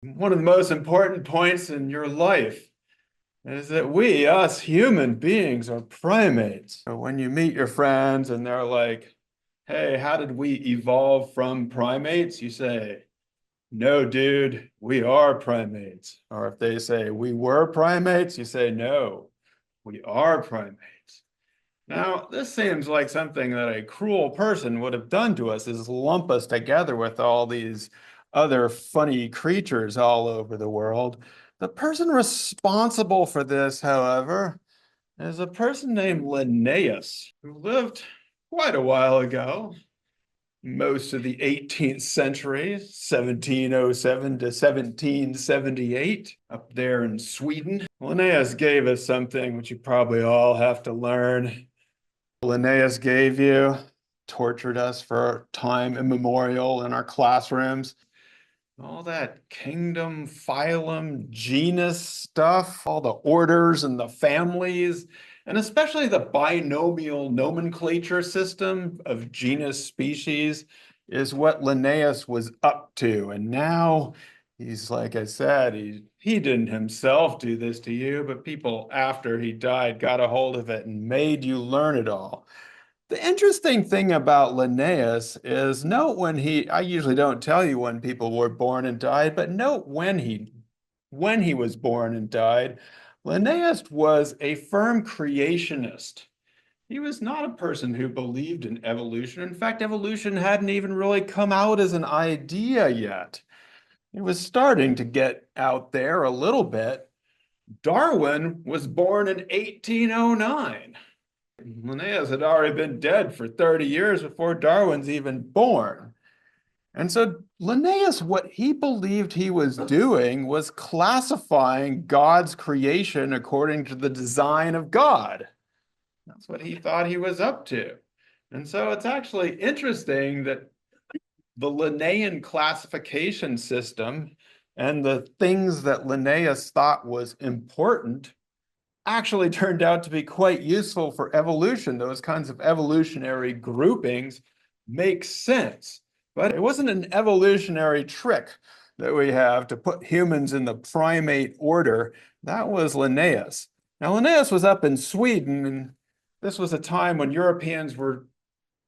One of the most important points in your life is that we, us human beings, are primates. So when you meet your friends and they're like, hey, how did we evolve from primates? You say, no, dude, we are primates. Or if they say we were primates, you say, no, we are primates. Now, this seems like something that a cruel person would have done to us, is lump us together with all these other funny creatures all over the world. The person responsible for this, however, is a person named Linnaeus, who lived quite a while ago, most of the 18th century, 1707 to 1778, up there in Sweden. Linnaeus gave us something which you probably all have to learn. Linnaeus gave you, tortured us for time immemorial in our classrooms. All that kingdom, phylum, genus stuff, all the orders and the families, and especially the binomial nomenclature system of genus species is what Linnaeus was up to. And now he's, like I said, he didn't himself do this to you, but people after he died got a hold of it and made you learn it all. The interesting thing about Linnaeus is note I usually don't tell you when people were born and died, but note when he was born and died. Linnaeus was a firm creationist. He was not a person who believed in evolution. In fact, evolution hadn't even really come out as an idea yet. It was starting to get out there a little bit. Darwin was born in 1809. Linnaeus had already been dead for 30 years before Darwin's even born. And so Linnaeus, what he believed he was doing was classifying God's creation according to the design of God. That's what he thought he was up to. And so it's actually interesting that the Linnaean classification system and the things that Linnaeus thought was important actually turned out to be quite useful for evolution. Those kinds of evolutionary groupings make sense. But it wasn't an evolutionary trick that we have to put humans in the primate order. That was Linnaeus. Now, Linnaeus was up in Sweden, and this was a time when Europeans were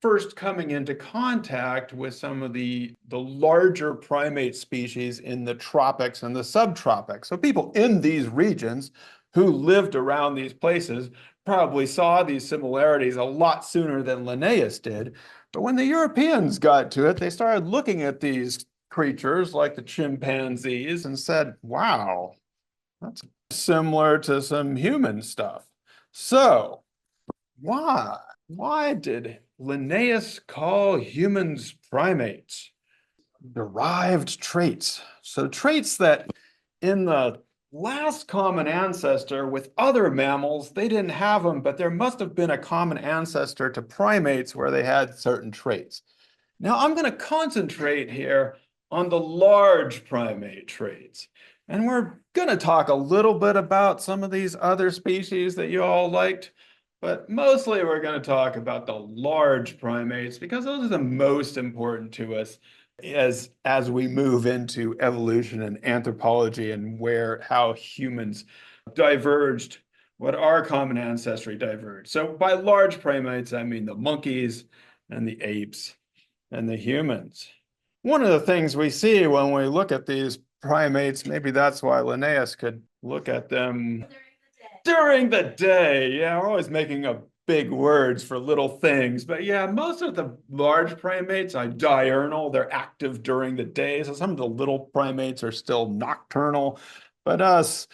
first coming into contact with some of the larger primate species in the tropics and the subtropics. So people in these regions who lived around these places probably saw these similarities a lot sooner than Linnaeus did. But when the Europeans got to it, they started looking at these creatures like the chimpanzees and said, wow, that's similar to some human stuff. So why did Linnaeus call humans primates? Derived traits. So traits that in the last common ancestor with other mammals, they didn't have them, but there must have been a common ancestor to primates where they had certain traits. Now I'm going to concentrate here on the large primate traits. And we're going to talk a little bit about some of these other species that you all liked, but mostly we're going to talk about the large primates because those are the most important to us as we move into evolution and anthropology and how humans diverged, what our common ancestry diverged. So by large primates, I mean the monkeys and the apes and the humans. One of the things we see when we look at these primates, maybe that's why Linnaeus could look at them during the day. Yeah, we're always making up big words for little things. But yeah, most of the large primates are diurnal. They're active during the day. So some of the little primates are still nocturnal. But us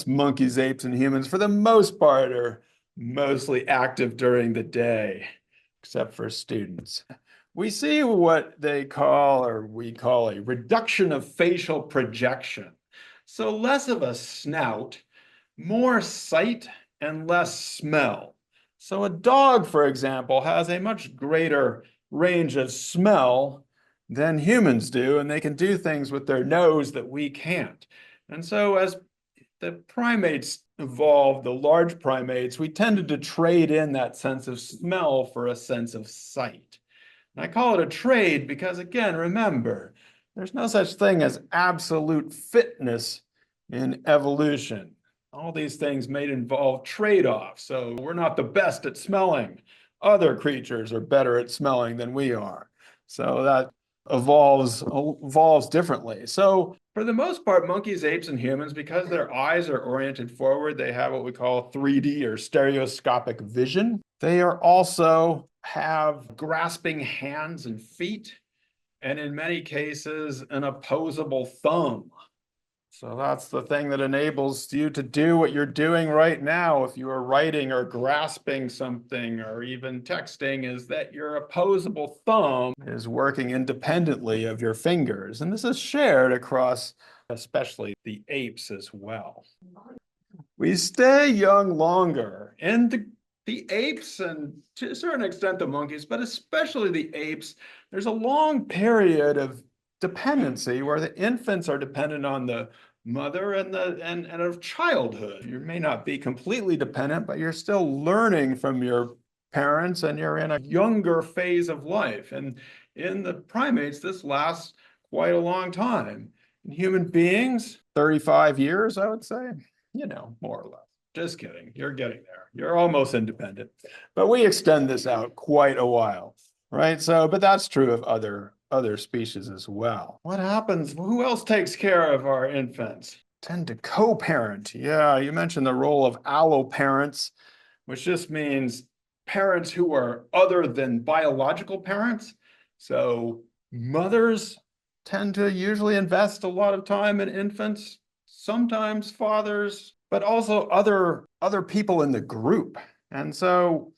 monkeys, apes, and humans, for the most part, are mostly active during the day, except for students. We see what they call, or we call, a reduction of facial projection. So less of a snout, more sight and less smell. So a dog, for example, has a much greater range of smell than humans do, and they can do things with their nose that we can't. And so as the primates evolved, the large primates, we tended to trade in that sense of smell for a sense of sight. And I call it a trade because, again, remember, There's no such thing as absolute fitness in evolution. All these things may involve trade-offs. So we're not the best at smelling. Other creatures are better at smelling than we are. So that evolves differently. So for the most part, monkeys, apes, and humans, because their eyes are oriented forward, they have what we call 3D or stereoscopic vision. They are also have grasping hands and feet, and in many cases, an opposable thumb. So that's the thing that enables you to do what you're doing right now. If you are writing or grasping something or even texting, is that your opposable thumb is working independently of your fingers. And this is shared across especially the apes as well. We stay young longer, and the apes, and to a certain extent the monkeys, but especially the apes, there's a long period of dependency where the infants are dependent on the mother and of childhood. You may not be completely dependent, but you're still learning from your parents, and you're in a younger phase of life. And in the primates, this lasts quite a long time. In human beings, 35 years, I would say, more or less. Just kidding. You're getting there. You're almost independent. But we extend this out quite a while, right? So, but that's true of other species as well. What happens? Who else takes care of our infants? Tend to co-parent. Yeah, you mentioned the role of alloparents, which just means parents who are other than biological parents. So mothers tend to usually invest a lot of time in infants, sometimes fathers, but also other people in the group. And so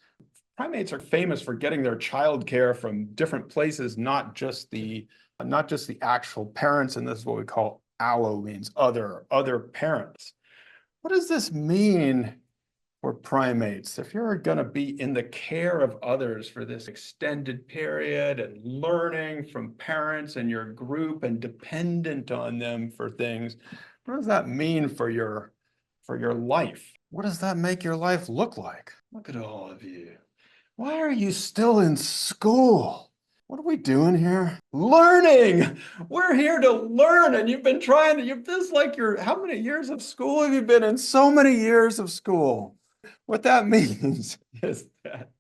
primates are famous for getting their child care from different places, not just the actual parents. And this is what we call allo, means other parents. What does this mean for primates? If you're going to be in the care of others for this extended period and learning from parents and your group and dependent on them for things, what does that mean for your life? What does that make your life look like? Look at all of you. Why are you still in school? What are we doing here? Learning! We're here to learn, and you've been trying to, this is like how many years of school have you been in? So many years of school. What that means is that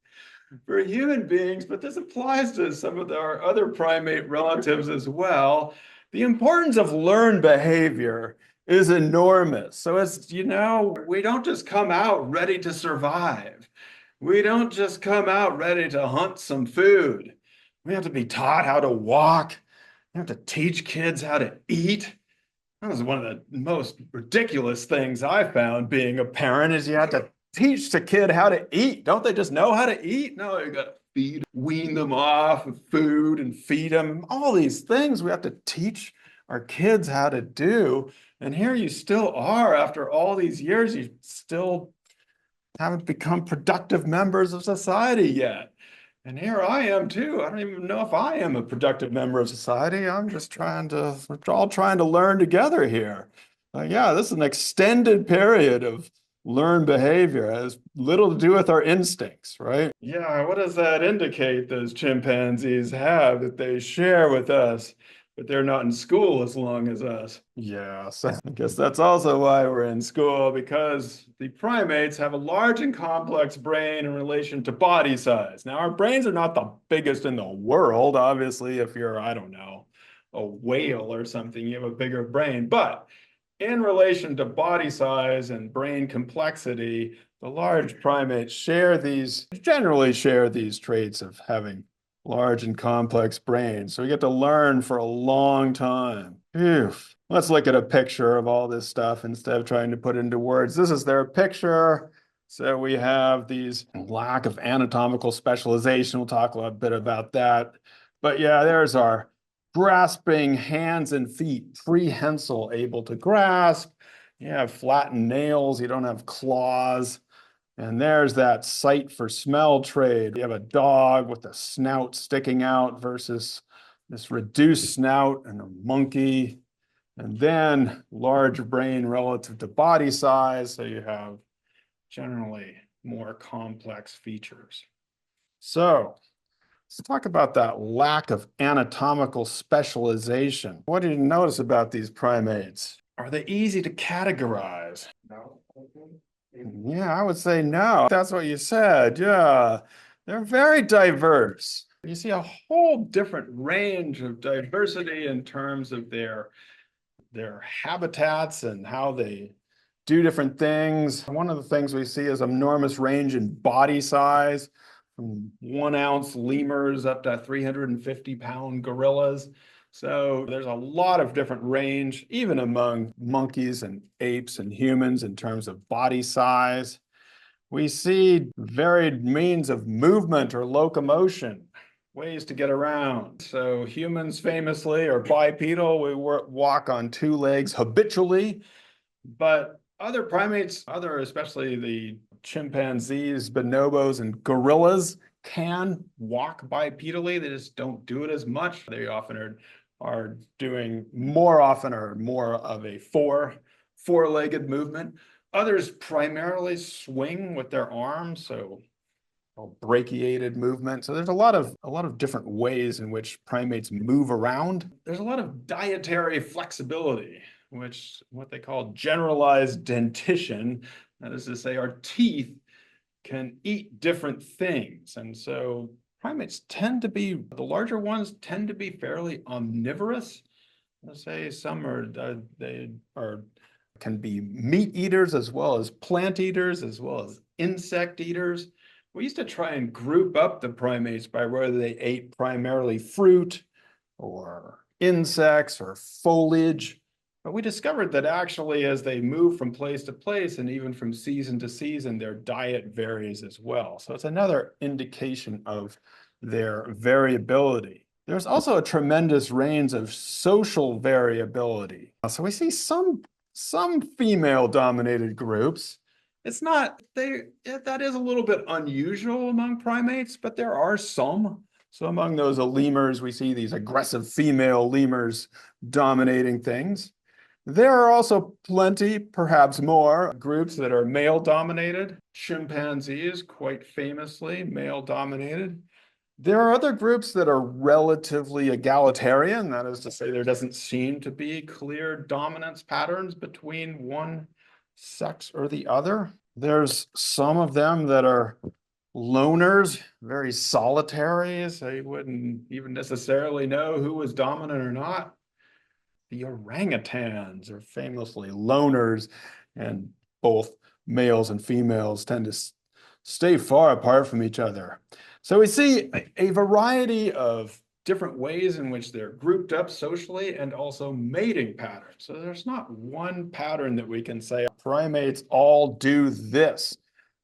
for human beings, but this applies to some of our other primate relatives as well, the importance of learned behavior is enormous. So as you know, we don't just come out ready to survive. We don't just come out ready to hunt some food. We have to be taught how to walk. We have to teach kids how to eat. That was one of the most ridiculous things I found being a parent, is you had to teach the kid how to eat. Don't they just know how to eat? No, you got to wean them off of food and feed them. All these things we have to teach our kids how to do. And here you still are, after all these years, you still haven't become productive members of society yet. And here I am too. I don't even know if I am a productive member of society. I'm just we're all trying to learn together here. Yeah, this is an extended period of learned behavior. It has little to do with our instincts, right? Yeah, what does that indicate those chimpanzees have that they share with us, but they're not in school as long as us? Yeah, so I guess that's also why we're in school, because the primates have a large and complex brain in relation to body size. Now, our brains are not the biggest in the world. Obviously, if you're, I don't know, a whale or something, you have a bigger brain. But in relation to body size and brain complexity, the large primates generally share these traits of having large and complex brains. So we get to learn for a long time. Phew. Let's look at a picture of all this stuff instead of trying to put it into words. This is their picture. So we have these lack of anatomical specialization. We'll talk a little bit about that. But yeah, there's our grasping hands and feet, prehensile, able to grasp. You have flattened nails. You don't have claws. And there's that sight for smell trade. You have a dog with a snout sticking out versus this reduced snout, and a monkey. And then large brain relative to body size. So you have generally more complex features. So Let's talk about that lack of anatomical specialization. What did you notice about these primates? Are they easy to categorize? No. Yeah, I would say no. That's what you said. Yeah, they're very diverse. You see a whole different range of diversity in terms of their habitats and how they do different things. One of the things we see is enormous range in body size, from 1 ounce lemurs up to 350-pound gorillas. So there's a lot of different range, even among monkeys and apes and humans in terms of body size. We see varied means of movement or locomotion, ways to get around. So humans famously are bipedal. We walk on 2 legs habitually, but other primates, especially the chimpanzees, bonobos, and gorillas can walk bipedally. They just don't do it as much. They often are doing more often or more of a four-legged movement. Others primarily swing with their arms, so brachiated movement. So there's a lot of different ways in which primates move around. There's a lot of dietary flexibility, which what they call generalized dentition. That is to say, our teeth can eat different things. And so primates the larger ones tend to be fairly omnivorous. Let's say some can be meat eaters as well as plant eaters, as well as insect eaters. We used to try and group up the primates by whether they ate primarily fruit or insects or foliage. But we discovered that actually, as they move from place to place and even from season to season, their diet varies as well. So it's another indication of their variability. There's also a tremendous range of social variability. So we see some female-dominated groups. That is a little bit unusual among primates, but there are some. So among those lemurs, we see these aggressive female lemurs dominating things. There are also plenty, perhaps more, groups that are male-dominated. Chimpanzees, quite famously, male-dominated. There are other groups that are relatively egalitarian. That is to say, there doesn't seem to be clear dominance patterns between one sex or the other. There's some of them that are loners, very solitary, so you wouldn't even necessarily know who was dominant or not. The orangutans are famously loners, and both males and females tend to stay far apart from each other. So we see a variety of different ways in which they're grouped up socially and also mating patterns. So there's not one pattern that we can say primates all do this,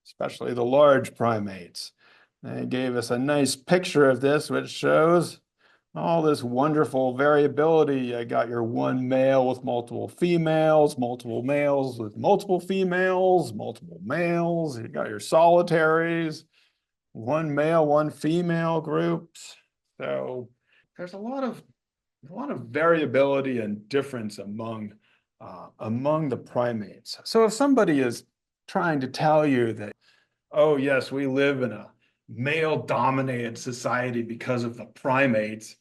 especially the large primates. They gave us a nice picture of this, which shows all this wonderful variability. I got your one male with multiple females, multiple males with multiple females, multiple males. You got your solitaries, one male, one female groups. So there's a lot of variability and difference among the primates. So if somebody is trying to tell you that, oh yes, we live in a male-dominated society because of the primates,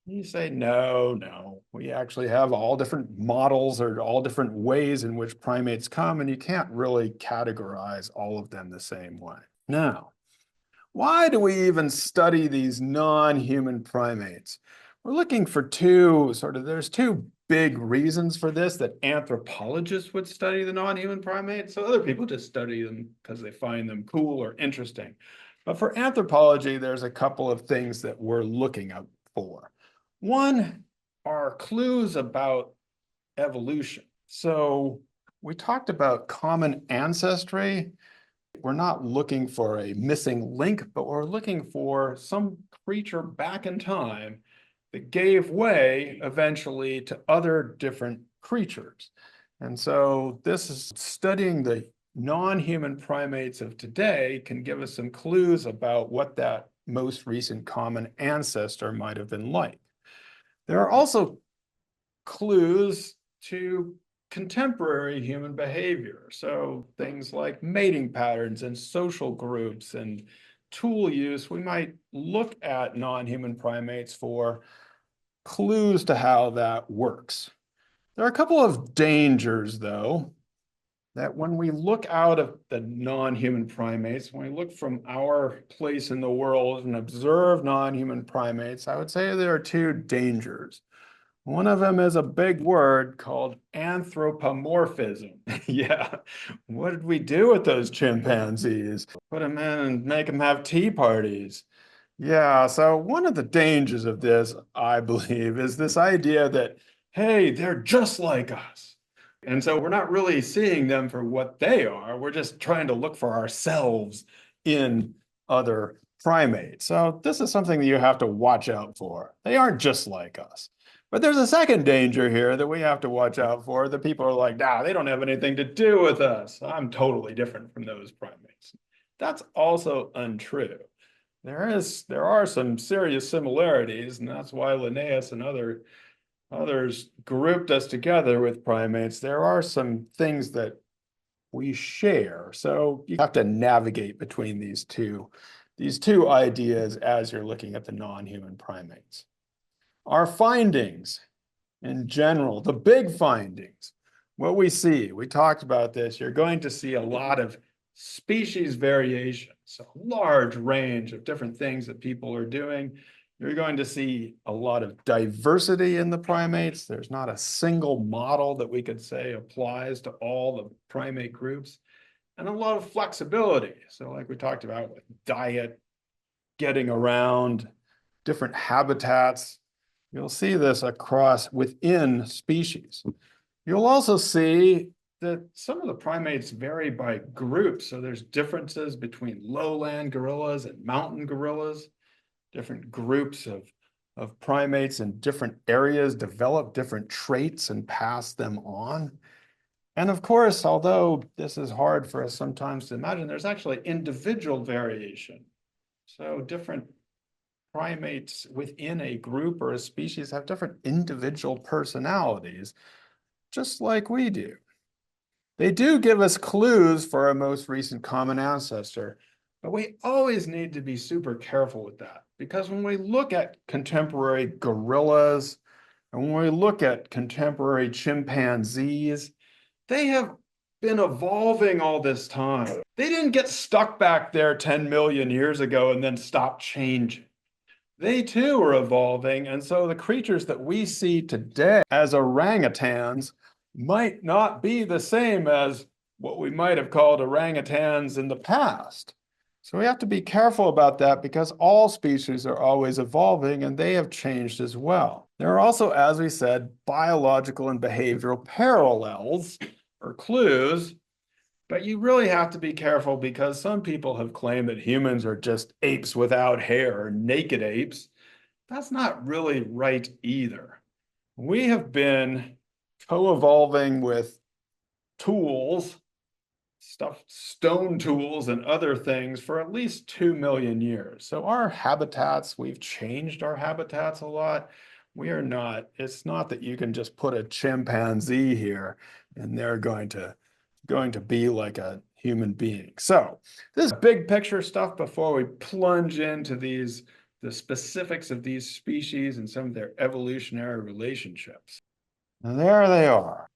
you say, no, we actually have all different models or all different ways in which primates come, and you can't really categorize all of them the same way. Now, why do we even study these non-human primates? We're looking for there's two big reasons for this, that anthropologists would study the non-human primates. So other people just study them because they find them cool or interesting. But for anthropology, there's a couple of things that we're looking out for. One are clues about evolution. So we talked about common ancestry. We're not looking for a missing link, but we're looking for some creature back in time that gave way eventually to other different creatures. And so this is studying the non-human primates of today can give us some clues about what that most recent common ancestor might have been like. There are also clues to contemporary human behavior. So things like mating patterns and social groups and tool use, we might look at non-human primates for clues to how that works. There are a couple of dangers, though, that when we look out of the non-human primates, when we look from our place in the world and observe non-human primates, I would say there are two dangers. One of them is a big word called anthropomorphism. Yeah, what did we do with those chimpanzees? Put them in and make them have tea parties. Yeah, so one of the dangers of this, I believe, is this idea that, hey, they're just like us. And so we're not really seeing them for what they are. We're just trying to look for ourselves in other primates. So this is something that you have to watch out for. They aren't just like us. But there's a second danger here that we have to watch out for. The people are like, nah, they don't have anything to do with us. I'm totally different from those primates. That's also untrue. There are some serious similarities, and that's why Linnaeus and others grouped us together with primates. There are some things that we share. So you have to navigate between these two ideas as you're looking at the non-human primates. Our findings in general, the big findings, what we see, we talked about this, you're going to see a lot of species variation, so a large range of different things that people are doing. You're going to see a lot of diversity in the primates. There's not a single model that we could say applies to all the primate groups, and a lot of flexibility. So like we talked about with diet, getting around, different habitats, you'll see this across within species. You'll also see that some of the primates vary by groups. So there's differences between lowland gorillas and mountain gorillas. Different groups of primates in different areas develop different traits and pass them on. And of course, although this is hard for us sometimes to imagine, there's actually individual variation. So different primates within a group or a species have different individual personalities, just like we do. They do give us clues for our most recent common ancestor, but we always need to be super careful with that, because when we look at contemporary gorillas and when we look at contemporary chimpanzees, they have been evolving all this time. They didn't get stuck back there 10 million years ago and then stop changing. They too are evolving, and so the creatures that we see today as orangutans might not be the same as what we might have called orangutans in the past. So we have to be careful about that, because all species are always evolving and they have changed as well. There are also, as we said, biological and behavioral parallels or clues, but you really have to be careful, because some people have claimed that humans are just apes without hair, or naked apes. That's not really right either. We have been co-evolving with tools, stone tools and other things for at least 2 million years. So our habitats, we've changed our habitats a lot. It's not that you can just put a chimpanzee here and they're going to be like a human being. So this is big picture stuff before we plunge into the specifics of these species and some of their evolutionary relationships. And there they are.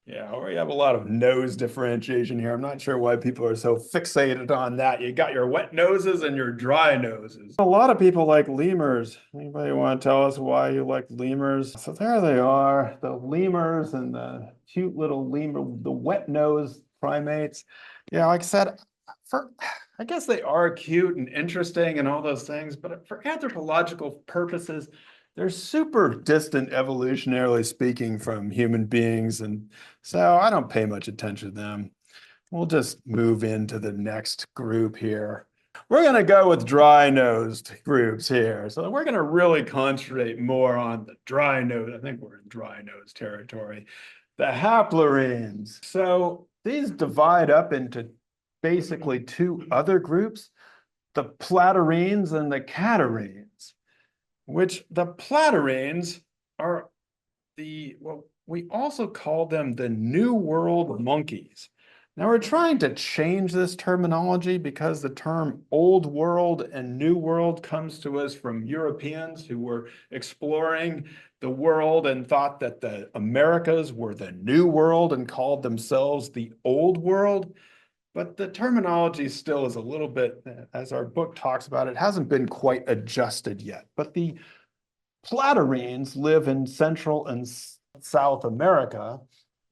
Yeah, we have a lot of nose differentiation here. I'm not sure why people are so fixated on that. You got your wet noses and your dry noses. A lot of people like lemurs. Anybody want to tell us why you like lemurs? So there they are, the lemurs and the cute little lemur, the wet nose primates. Yeah, like I said, I guess they are cute and interesting and all those things, but for anthropological purposes, they're super distant, evolutionarily speaking, from human beings, and so I don't pay much attention to them. We'll just move into the next group here. We're going to go with dry-nosed groups here. So we're going to really concentrate more on the dry nose. I think we're in dry nose territory. The haplorhines. So these divide up into basically two other groups, the platyrrhines and the catarrhines, which the platyrrhines are well, we also call them the New World monkeys. Now we're trying to change this terminology because the term Old World and New World comes to us from Europeans who were exploring the world and thought that the Americas were the New World and called themselves the Old World. But the terminology still is a little bit, as our book talks about, it hasn't been quite adjusted yet. But the Platyrrhenes live in Central and South America,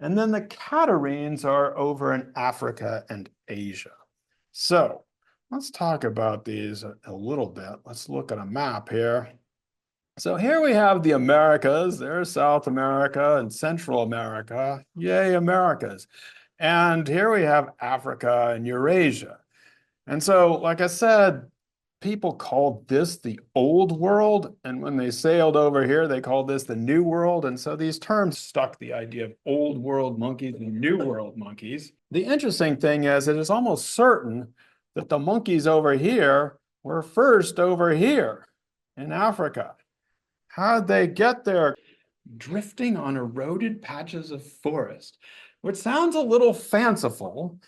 and then the Catarrhenes are over in Africa and Asia. So let's talk about these a little bit. Let's look at a map here. So here we have the Americas. There's South America and Central America. Yay, Americas. And here we have Africa and Eurasia. And so, like I said, people called this the Old World. And when they sailed over here, they called this the New World. And so these terms stuck, the idea of Old World monkeys and New World monkeys. The interesting thing is, it is almost certain that the monkeys over here were first over here in Africa. How'd they get there? Drifting on eroded patches of forest, which sounds a little fanciful,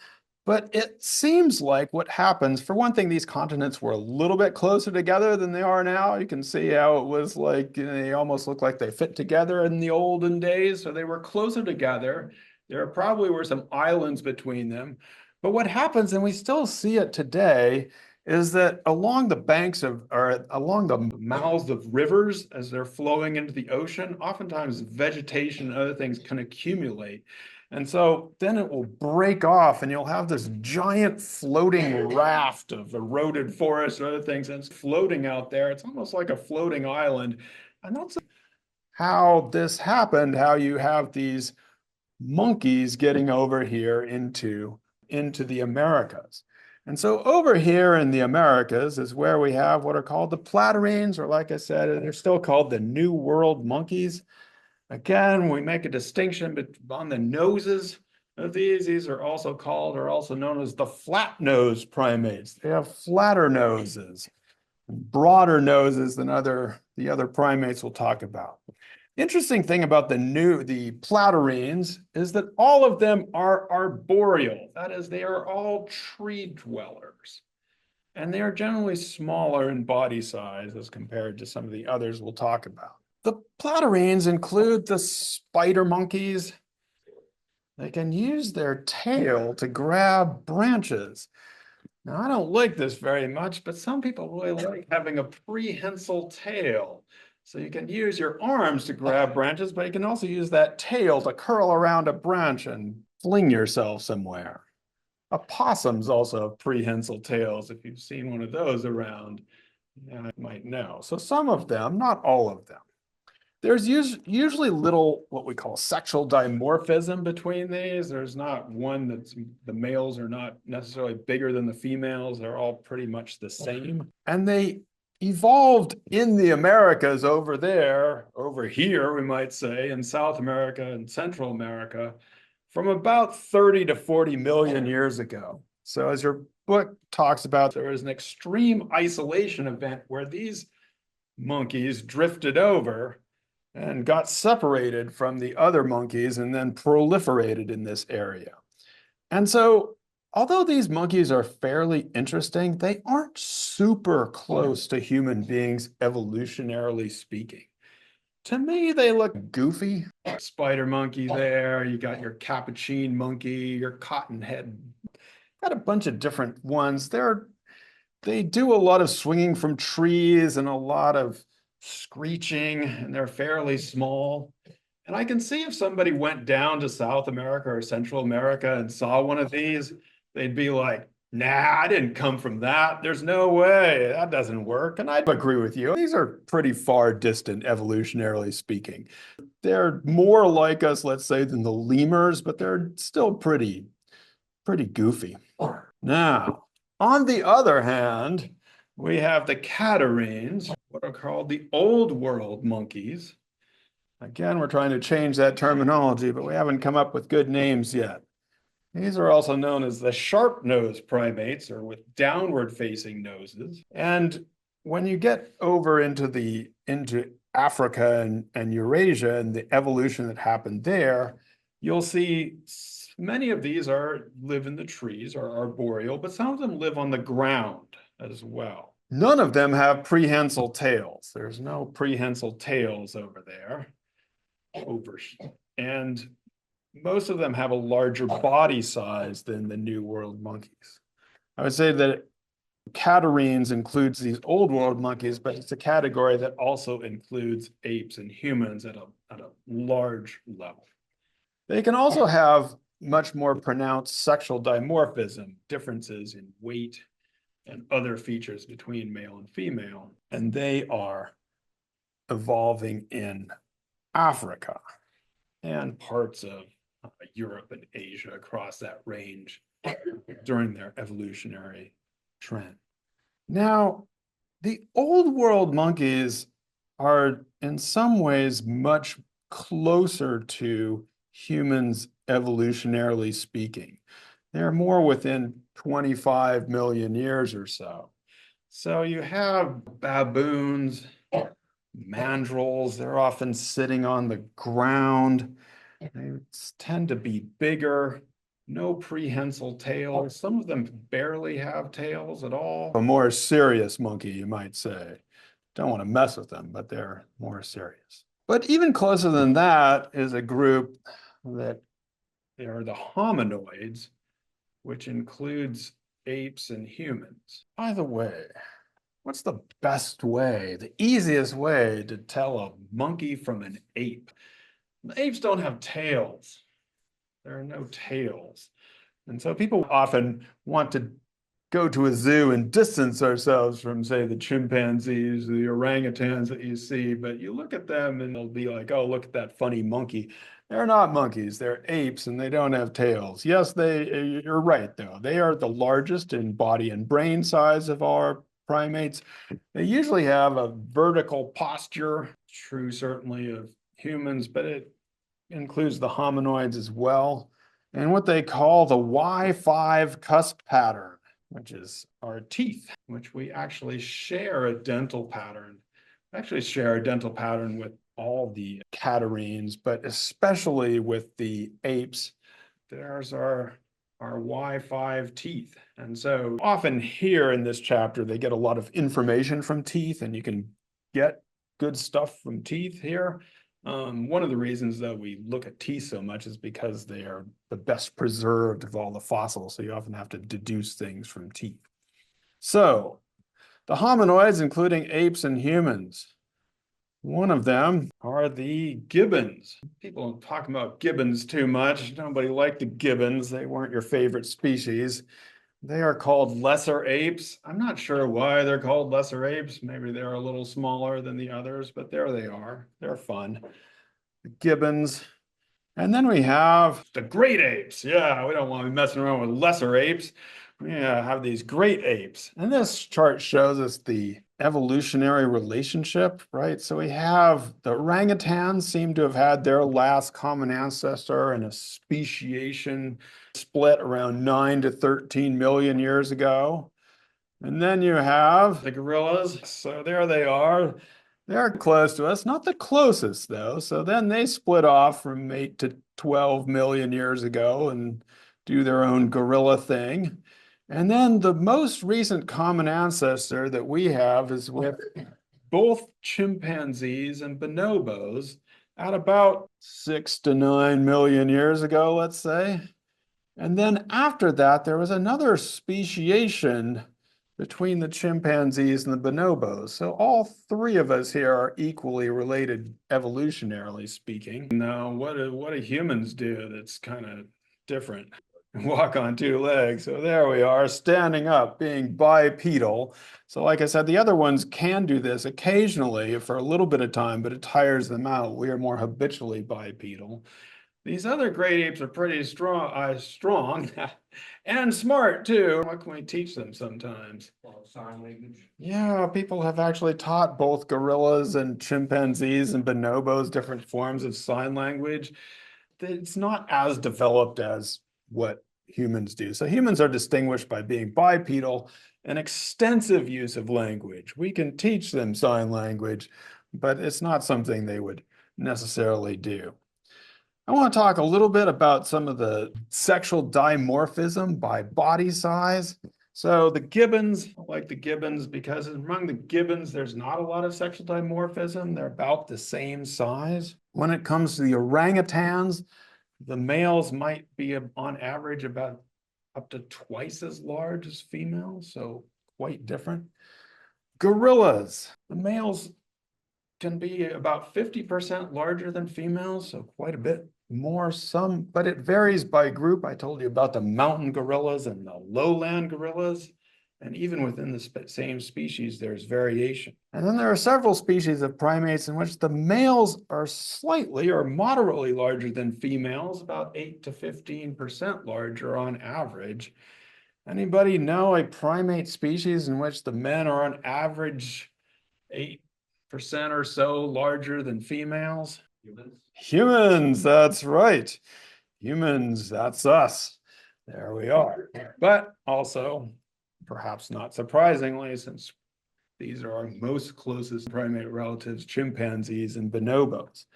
but it seems like what happens, for one thing, these continents were a little bit closer together than they are now. You can see how it was like, they almost look like they fit together in the olden days. So they were closer together. There probably were some islands between them. But what happens, and we still see it today, is that along the banks of, or along the mouths of rivers, as they're flowing into the ocean, oftentimes vegetation and other things can accumulate. And so then it will break off and you'll have this giant floating raft of eroded forest or other things, and it's floating out there. It's almost like a floating island. And that's how this happened, how you have these monkeys getting over here into the Americas. And so over here in the Americas is where we have what are called the Platyrrhenes, or like I said, they're still called the New World monkeys. Again, we make a distinction on the noses of these. These are also called, or also known as the flat-nosed primates. They have flatter noses, broader noses than the other primates we'll talk about. Interesting thing about the Platyrrhenes is that all of them are arboreal. That is, they are all tree dwellers. And they are generally smaller in body size as compared to some of the others we'll talk about. The Platyrrhenes include the spider monkeys. They can use their tail to grab branches. Now, I don't like this very much, but some people really like having a prehensile tail. So you can use your arms to grab branches, but you can also use that tail to curl around a branch and fling yourself somewhere. Opossums also have prehensile tails. If you've seen one of those around, you might know. So some of them, not all of them. There's usually little, what we call sexual dimorphism between these. There's not one that's, the males are not necessarily bigger than the females. They're all pretty much the same. And they evolved in the Americas over there, over here, we might say, in South America and Central America, from about 30 to 40 million years ago. So as your book talks about, there was an extreme isolation event where these monkeys drifted over and got separated from the other monkeys and then proliferated in this area. And so, although these monkeys are fairly interesting, they aren't super close to human beings, evolutionarily speaking. To me, they look goofy. Spider monkey there, you got your capuchin monkey, your cottonhead, got a bunch of different ones. They do a lot of swinging from trees and a lot of screeching, and they're fairly small. And I can see if somebody went down to South America or Central America and saw one of these, they'd be like, nah, I didn't come from that. There's no way, that doesn't work. And I'd agree with you. These are pretty far distant, evolutionarily speaking. They're more like us, let's say, than the lemurs, but they're still pretty goofy. Now, on the other hand, we have the catarrhenes, what are called the Old World monkeys. Again, we're trying to change that terminology, but we haven't come up with good names yet. These are also known as the sharp-nosed primates, or with downward-facing noses. And when you get over into Africa and Eurasia and the evolution that happened there, you'll see Many of these live in the trees, are arboreal, but some of them live on the ground as well. None of them have prehensile tails. There's no prehensile tails over there, over here. And most of them have a larger body size than the New World monkeys. I would say that catarrhines includes these Old World monkeys, but it's a category that also includes apes and humans at a large level. They can also have much more pronounced sexual dimorphism, differences in weight and other features between male and female, and they are evolving in Africa and parts of Europe and Asia across that range during their evolutionary trend. Now, the Old World monkeys are in some ways much closer to humans evolutionarily speaking. They're more within 25 million years or so. So you have baboons, mandrills, they're often sitting on the ground. They tend to be bigger, no prehensile tails. Some of them barely have tails at all. A more serious monkey, you might say. Don't want to mess with them, but they're more serious. But even closer than that is a group that they are the hominoids, which includes apes and humans. By the way, what's the best way, the easiest way to tell a monkey from an ape? The apes don't have tails. There are no tails. And so people often want to go to a zoo and distance ourselves from, say, the chimpanzees, the orangutans that you see, but you look at them and they'll be like, oh, look at that funny monkey. They're not monkeys, they're apes and they don't have tails. Yes, you're right though. They are the largest in body and brain size of our primates. They usually have a vertical posture, true certainly of humans, but it includes the hominoids as well. And what they call the Y5 cusp pattern, which is our teeth, which we actually share a dental pattern. We actually share a dental pattern with all the catarrhines, but especially with the apes. There's our Y5 teeth. And so often here in this chapter, they get a lot of information from teeth, and you can get good stuff from teeth here. One of the reasons that we look at teeth so much is because they are the best preserved of all the fossils. So you often have to deduce things from teeth. So the hominoids, including apes and humans, one of them are the gibbons. People don't talk about gibbons too much. Nobody liked the gibbons. They weren't your favorite species. They are called lesser apes. I'm not sure why they're called lesser apes. Maybe they're a little smaller than the others, but there they are. They're fun. The gibbons. And then we have the great apes. Yeah, we don't want to be messing around with lesser apes. We have these great apes. And this chart shows us the evolutionary relationship, right? So we have the orangutans seem to have had their last common ancestor in a speciation split around 9 to 13 million years ago. And then you have the gorillas. So there they are. They're close to us, not the closest though. So then they split off from 8 to 12 million years ago and do their own gorilla thing. And then the most recent common ancestor that we have is with both chimpanzees and bonobos at about 6 to 9 million years ago, let's say. And then after that, there was another speciation between the chimpanzees and the bonobos. So all three of us here are equally related, evolutionarily speaking. Now, what do humans do that's kind of different? Walk on two legs. So there we are, standing up, being bipedal. So like I said, the other ones can do this occasionally for a little bit of time, but it tires them out. We are more habitually bipedal. These other great apes are pretty strong and smart too. What can we teach them sometimes? Well, sign language. Yeah, people have actually taught both gorillas and chimpanzees and bonobos different forms of sign language. It's not as developed as what humans do. So humans are distinguished by being bipedal and extensive use of language. We can teach them sign language, but it's not something they would necessarily do. I want to talk a little bit about some of the sexual dimorphism by body size. So the gibbons, I like the gibbons because among the gibbons, there's not a lot of sexual dimorphism. They're about the same size. When it comes to the orangutans, the males might be on average about up to twice as large as females, so quite different. Gorillas, the males can be about 50% larger than females, so quite a bit more but it varies by group. I told you about the mountain gorillas and the lowland gorillas, and even within the same species, there's variation. And then there are several species of primates in which the males are slightly or moderately larger than females, about 8 to 15% larger on average. Anybody know a primate species in which the men are on average 8% or so larger than females? Humans, that's right. Humans, that's us. There we are. But also, perhaps not surprisingly, since these are our most closest primate relatives, chimpanzees and bonobos.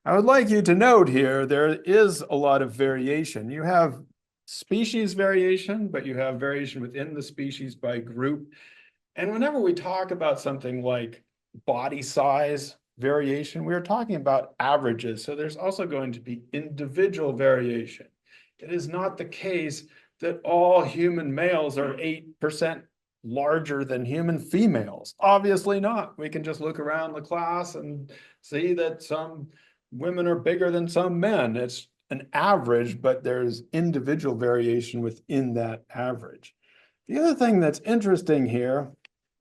I would like you to note here, there is a lot of variation. You have species variation, but you have variation within the species by group. And whenever we talk about something like body size variation, we are talking about averages. So there's also going to be individual variation. It is not the case that all human males are 8% larger than human females. Obviously not. We can just look around the class and see that some women are bigger than some men. It's an average, but there's individual variation within that average. The other thing that's interesting here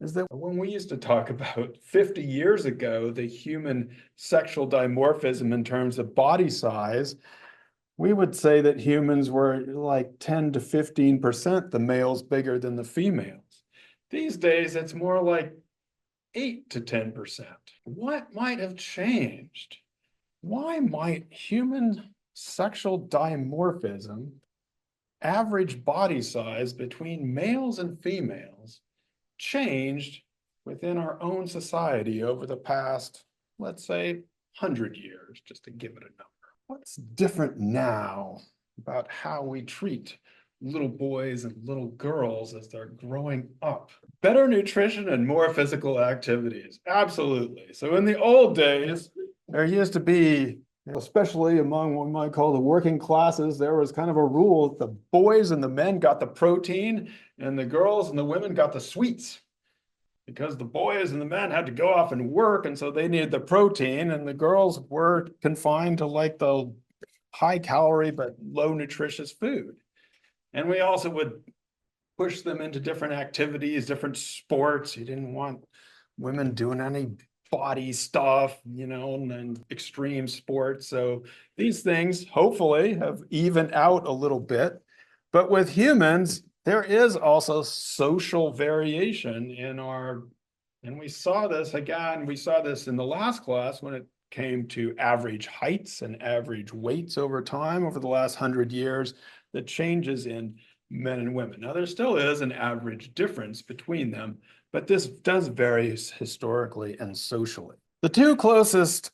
is that when we used to talk about 50 years ago, the human sexual dimorphism in terms of body size, we would say that humans were like 10 to 15%, the males bigger than the females. These days, it's more like 8 to 10%. What might have changed? Why might human sexual dimorphism, average body size between males and females, changed within our own society over the past, let's say, 100 years, just to give it a number? What's different now about how we treat little boys and little girls as they're growing up? Better nutrition and more physical activities. Absolutely. So in the old days, there used to be, especially among what we might call the working classes, there was kind of a rule: the boys and the men got the protein, and the girls and the women got the sweets, because the boys and the men had to go off and work, and so they needed the protein, and the girls were confined to like the high calorie but low nutritious food. And we also would push them into different activities, different sports. You didn't want women doing any body stuff, and extreme sports. So these things hopefully have evened out a little bit. But with humans, there is also social variation and we saw this in the last class when it came to average heights and average weights over time over the last 100 years, the changes in men and women. Now, there still is an average difference between them, but this does vary historically and socially. The two closest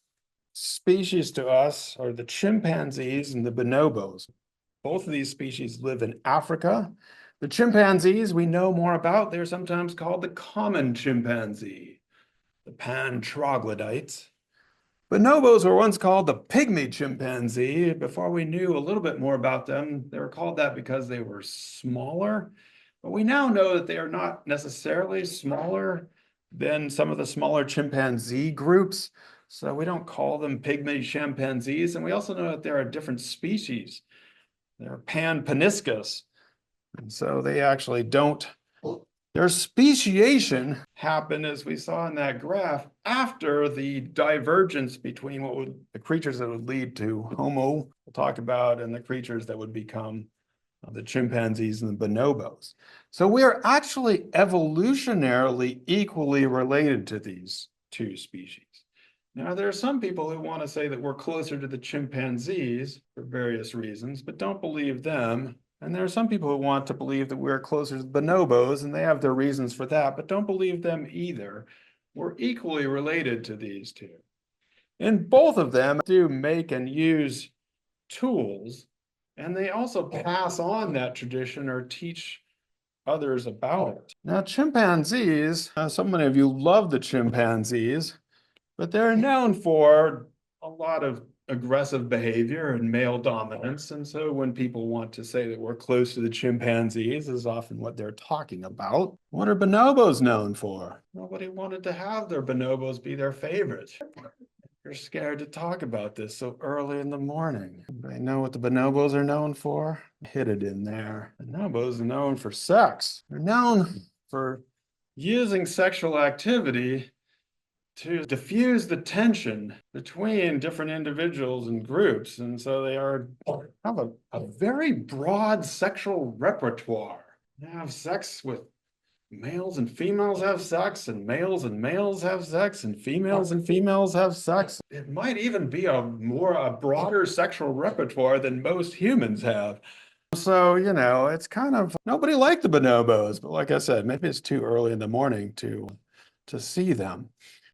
species to us are the chimpanzees and the bonobos. Both of these species live in Africa. The chimpanzees we know more about. They're sometimes called the common chimpanzee, the pan troglodytes. Bonobos were once called the pygmy chimpanzee. Before we knew a little bit more about them, they were called that because they were smaller. But we now know that they are not necessarily smaller than some of the smaller chimpanzee groups. So we don't call them pygmy chimpanzees. And we also know that there are different species. They're pan-paniscus. And so they actually don't. Their speciation happened, as we saw in that graph, after the divergence between the creatures that would lead to Homo, we'll talk about, and the creatures that would become the chimpanzees and the bonobos. So we are actually evolutionarily equally related to these two species. Now, there are some people who want to say that we're closer to the chimpanzees for various reasons, but don't believe them. And there are some people who want to believe that we're closer to the bonobos, and they have their reasons for that, but don't believe them either. We're equally related to these two. And both of them do make and use tools, and they also pass on that tradition or teach others about it. Now, chimpanzees, so many of you love the chimpanzees, but they're known for a lot of aggressive behavior and male dominance. And so when people want to say that we're close to the chimpanzees is often what they're talking about. What are bonobos known for? Nobody wanted to have their bonobos be their favorite. You're scared to talk about this so early in the morning. Anybody know what the bonobos are known for? Hit it in there. Bonobos are known for sex. They're known for using sexual activity to diffuse the tension between different individuals and groups. And so they have a very broad sexual repertoire. They have sex with males and females have sex, and males have sex, and females have sex. It might even be a broader sexual repertoire than most humans have. So, it's kind of, nobody liked the bonobos, but like I said, maybe it's too early in the morning to see them.